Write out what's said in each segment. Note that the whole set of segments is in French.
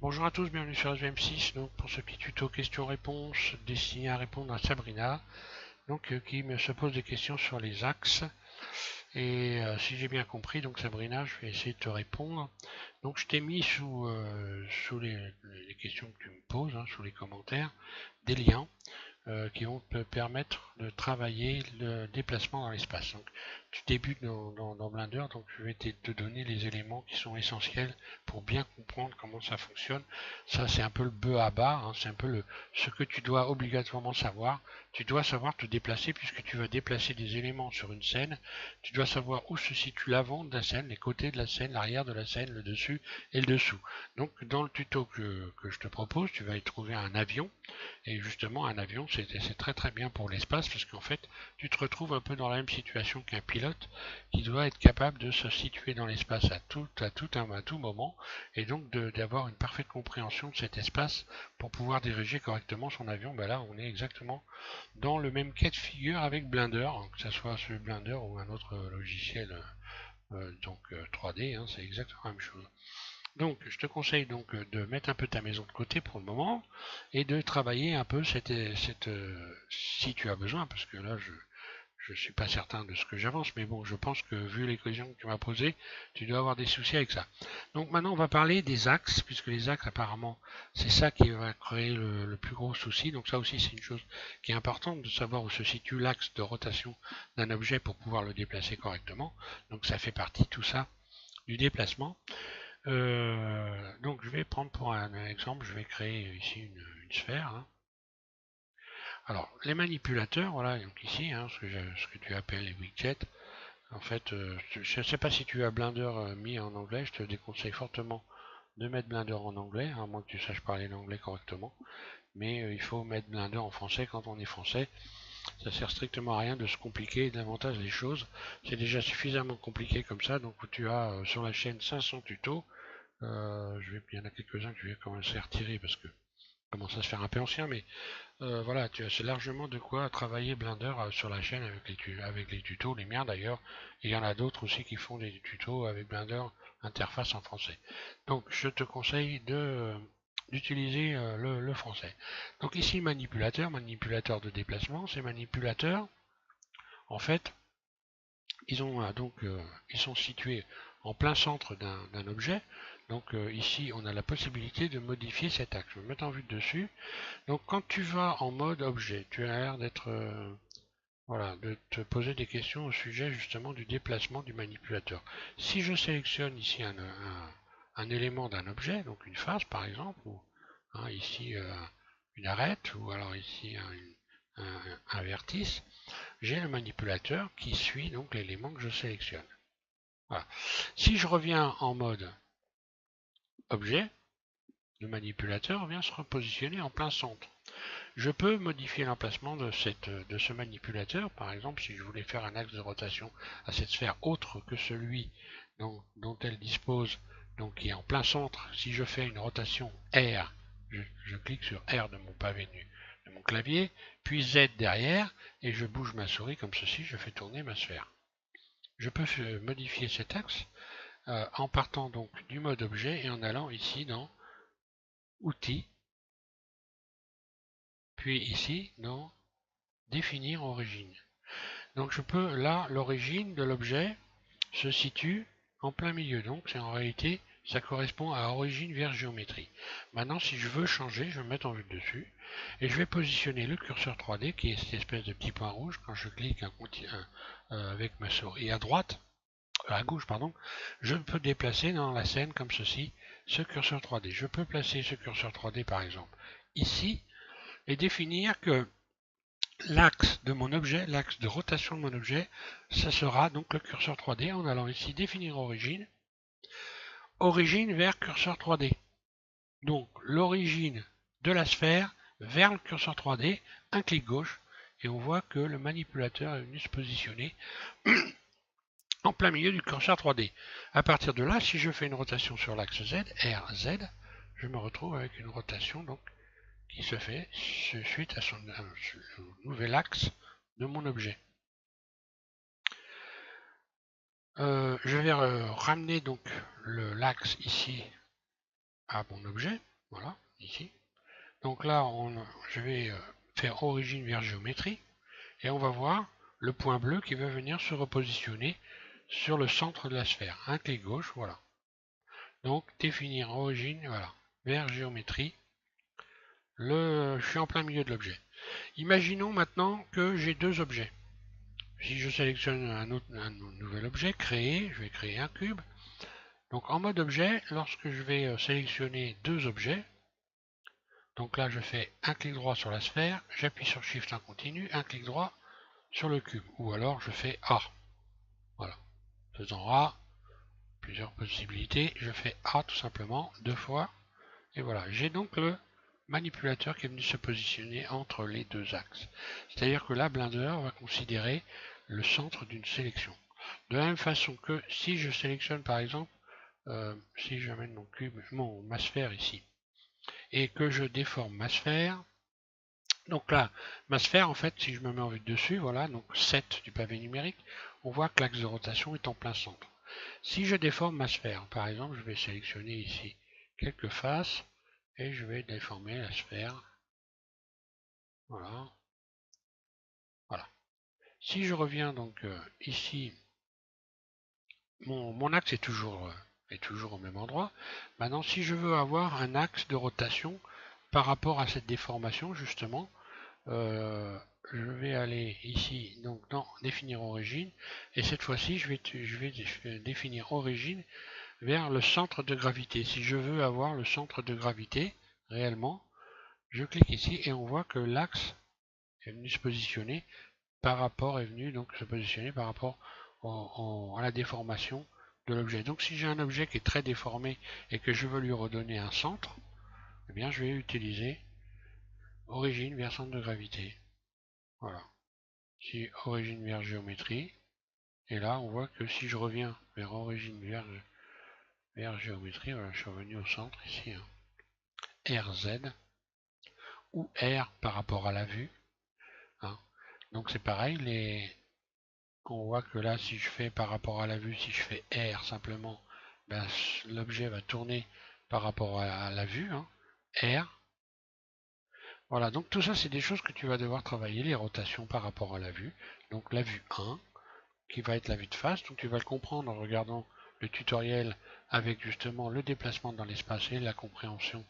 Bonjour à tous, bienvenue sur SVM6 donc pour ce petit tuto questions-réponses destiné à répondre à Sabrina qui se pose des questions sur les axes. Et si j'ai bien compris, donc Sabrina, je vais essayer de te répondre. Donc je t'ai mis sous les questions que tu me poses, sous les commentaires, des liens qui vont te permettre de travailler le déplacement dans l'espace. Donc, tu débutes dans Blender, donc je vais te donner les éléments qui sont essentiels pour bien comprendre comment ça fonctionne. Ça, c'est un peu le bœuf à bas, c'est un peu ce que tu dois obligatoirement savoir. Tu dois savoir te déplacer puisque tu vas déplacer des éléments sur une scène. Tu dois savoir où se situe l'avant de la scène, les côtés de la scène, l'arrière de la scène, le dessus et le dessous. Donc, dans le tuto que je te propose, tu vas y trouver un avion. Et justement, un avion, c'est très bien pour l'espace parce qu'en fait, tu te retrouves un peu dans la même situation qu'un pilote qui doit être capable de se situer dans l'espace à tout moment et donc d'avoir une parfaite compréhension de cet espace pour pouvoir diriger correctement son avion. Ben là, on est exactement dans le même cas de figure avec Blender, que ce soit ce Blender ou un autre logiciel 3D, c'est exactement la même chose. Donc, je te conseille donc de mettre un peu ta maison de côté pour le moment et de travailler un peu si tu as besoin, parce que là, je suis pas certain de ce que j'avance, mais bon, je pense que vu les questions que tu m'as posées, tu dois avoir des soucis avec ça. Donc maintenant, on va parler des axes, puisque les axes, apparemment, c'est ça qui va créer le plus gros souci. Donc ça aussi, c'est une chose qui est importante de savoir où se situe l'axe de rotation d'un objet pour pouvoir le déplacer correctement. Donc ça fait partie, tout ça, du déplacement. Donc je vais prendre pour un exemple, je vais créer ici une sphère. Alors les manipulateurs, voilà, donc ici, ce que tu appelles les widgets. En fait, je ne sais pas si tu as Blender mis en anglais, je te déconseille fortement de mettre Blender en anglais, à moins que tu saches parler l'anglais correctement. Mais il faut mettre Blender en français quand on est français. Ça sert strictement à rien de se compliquer davantage les choses. C'est déjà suffisamment compliqué comme ça, donc tu as sur la chaîne 500 tutos. Il y en a quelques-uns que je vais commencer à retirer parce que commence à se faire un peu ancien, mais voilà, tu as largement de quoi travailler Blender sur la chaîne avec les tutos, les miens d'ailleurs. Il y en a d'autres aussi qui font des tutos avec Blender interface en français. Donc je te conseille d'utiliser le français. Donc ici manipulateur de déplacement, ces manipulateurs, en fait, ils sont situés en plein centre d'un objet. Donc ici, on a la possibilité de modifier cet axe. Je vais me mettre en vue dessus. Donc quand tu vas en mode objet, tu as l'air d'être voilà, de te poser des questions au sujet justement du déplacement du manipulateur. Si je sélectionne ici un élément d'un objet, donc une face par exemple, ou ici une arête, ou alors ici un vertice, j'ai le manipulateur qui suit donc l'élément que je sélectionne. Voilà. Si je reviens en mode objet, le manipulateur vient se repositionner en plein centre. Je peux modifier l'emplacement de ce manipulateur. Par exemple, si je voulais faire un axe de rotation à cette sphère autre que celui dont elle dispose, donc qui est en plein centre, si je fais une rotation R, je clique sur R de mon pavé nu de mon clavier, puis Z derrière, et je bouge ma souris comme ceci, je fais tourner ma sphère. Je peux modifier cet axe en partant donc du mode objet et en allant ici dans Outils, puis ici dans Définir origine. Donc je peux, là, l'origine de l'objet se situe en plein milieu. Donc c'est en réalité, ça correspond à origine vers géométrie. Maintenant, si je veux changer, je vais me mettre en vue dessus et je vais positionner le curseur 3D qui est cette espèce de petit point rouge. Quand je clique avec ma souris à droite, à gauche, pardon, je peux déplacer dans la scène comme ceci ce curseur 3D. Je peux placer ce curseur 3D par exemple ici et définir que l'axe de mon objet, l'axe de rotation de mon objet, ça sera donc le curseur 3D en allant ici définir origine, origine vers curseur 3D. Donc l'origine de la sphère vers le curseur 3D, un clic gauche, et on voit que le manipulateur est venu se positionner en plein milieu du curseur 3D. À partir de là, si je fais une rotation sur l'axe Z, RZ, je me retrouve avec une rotation donc qui se fait suite à son nouvel axe de mon objet. Je vais ramener donc l'axe ici à mon objet. Voilà, ici. Donc là, je vais faire origine vers géométrie. Et on va voir le point bleu qui va venir se repositionner sur le centre de la sphère. Un clic gauche, voilà. Donc définir origine, voilà, vers géométrie. Je suis en plein milieu de l'objet. Imaginons maintenant que j'ai deux objets. Si je sélectionne un nouvel objet, créer, je vais créer un cube. Donc en mode objet, lorsque je vais sélectionner deux objets, donc là je fais un clic droit sur la sphère, j'appuie sur Shift en continu, un clic droit sur le cube. Ou alors je fais A. Voilà. Faisant A, plusieurs possibilités, je fais A tout simplement, deux fois. Et voilà, j'ai donc le manipulateur qui est venu se positionner entre les deux axes. C'est-à-dire que là, Blender va considérer le centre d'une sélection. De la même façon que si je sélectionne par exemple, si j'amène mon cube, ma sphère ici, et que je déforme ma sphère, donc là, ma sphère en fait, si je me mets en vue de dessus, voilà, donc 7 du pavé numérique, on voit que l'axe de rotation est en plein centre. Si je déforme ma sphère, par exemple, je vais sélectionner ici quelques faces, et je vais déformer la sphère. Voilà. Voilà. Si je reviens donc ici, mon axe est toujours au même endroit. Maintenant, si je veux avoir un axe de rotation par rapport à cette déformation, justement, je vais aller ici, donc dans définir origine, et cette fois-ci, je vais définir origine vers le centre de gravité. Si je veux avoir le centre de gravité réellement, je clique ici et on voit que l'axe est venu se positionner par rapport, à la déformation de l'objet. Donc si j'ai un objet qui est très déformé et que je veux lui redonner un centre, eh bien je vais utiliser origine vers centre de gravité. Voilà. Si origine vers géométrie, et là on voit que si je reviens vers origine vers géométrie, voilà, je suis revenu au centre ici, hein. RZ ou R par rapport à la vue, hein. Donc c'est pareil, on voit que là, si je fais par rapport à la vue, si je fais R simplement, ben, l'objet va tourner par rapport à la vue, hein, R. Voilà, donc tout ça, c'est des choses que tu vas devoir travailler, les rotations par rapport à la vue. Donc la vue 1, qui va être la vue de face, donc tu vas le comprendre en regardant le tutoriel avec justement le déplacement dans l'espace et la compréhension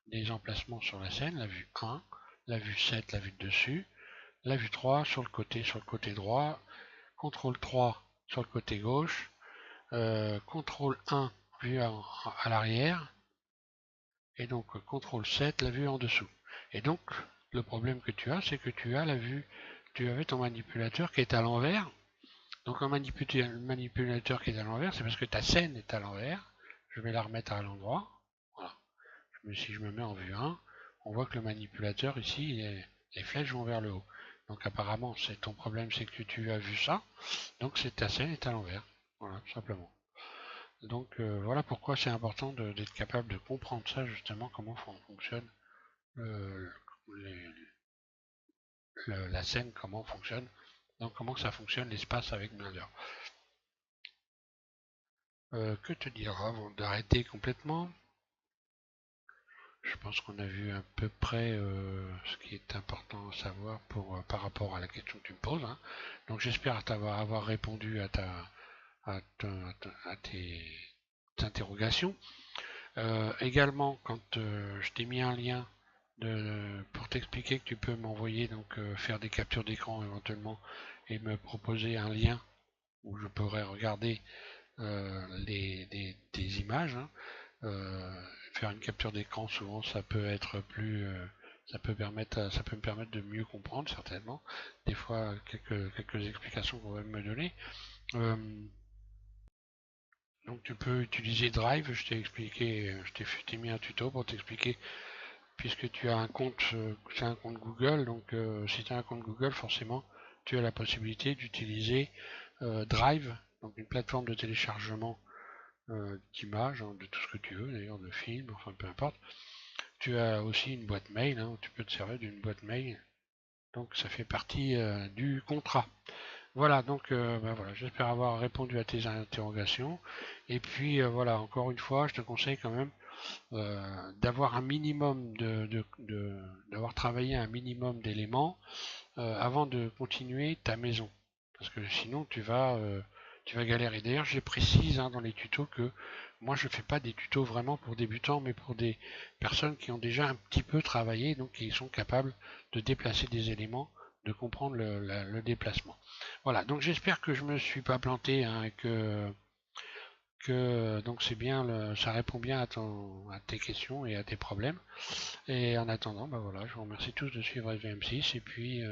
des emplacements sur la scène. La vue 1, la vue 7, la vue de dessus, la vue 3 sur le côté droit, CTRL 3 sur le côté gauche, CTRL 1 vue à l'arrière, et donc CTRL 7 la vue en dessous. Et donc le problème que tu as, c'est que tu as la vue, tu avais ton manipulateur qui est à l'envers. Donc un manipulateur qui est à l'envers, c'est parce que ta scène est à l'envers. Je vais la remettre à l'endroit. Voilà. Si je me mets en vue 1, on voit que le manipulateur ici, les flèches vont vers le haut. Donc apparemment, c'est ton problème, c'est que tu as vu ça. Donc ta scène est à l'envers. Voilà, tout simplement. Donc voilà pourquoi c'est important d'être capable de comprendre ça, justement, comment fonctionne la scène, comment fonctionne, donc comment ça fonctionne l'espace avec Blender. Que te dire avant d'arrêter complètement? Je pense qu'on a vu à peu près ce qui est important à savoir par rapport à la question que tu me poses, hein. Donc j'espère avoir répondu à tes interrogations. Également, quand je t'ai mis un lien pour t'expliquer que tu peux m'envoyer, donc faire des captures d'écran éventuellement, et me proposer un lien où je pourrais regarder des images, hein. Faire une capture d'écran, souvent ça peut être ça peut me permettre de mieux comprendre certainement. Des fois, quelques explications qu'on va me donner. Donc tu peux utiliser Drive, je t'ai expliqué, je t'ai mis un tuto pour t'expliquer, puisque tu as un compte, c'est un compte Google, donc si tu as un compte Google, forcément, tu as la possibilité d'utiliser Drive, donc une plateforme de téléchargement d'images, hein, de tout ce que tu veux, d'ailleurs de films, enfin peu importe. Tu as aussi une boîte mail, hein, tu peux te servir d'une boîte mail, donc ça fait partie du contrat. Voilà, donc voilà, j'espère avoir répondu à tes interrogations. Et puis voilà, encore une fois, je te conseille quand même d'avoir un minimum d'avoir travaillé un minimum d'éléments avant de continuer ta maison. Parce que sinon tu vas galérer. D'ailleurs, je précise dans les tutos que moi je fais pas des tutos vraiment pour débutants, mais pour des personnes qui ont déjà un petit peu travaillé, donc qui sont capables de déplacer des éléments, de comprendre le déplacement. Voilà, donc j'espère que je me suis pas planté et que donc c'est bien, ça répond bien à tes questions et à tes problèmes. Et en attendant, bah voilà, je vous remercie tous de suivre SVM6 et puis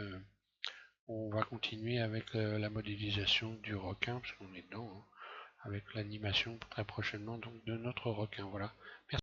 on va continuer avec la modélisation du requin parce qu'on est dedans, avec l'animation très prochainement donc de notre requin. Voilà. Merci.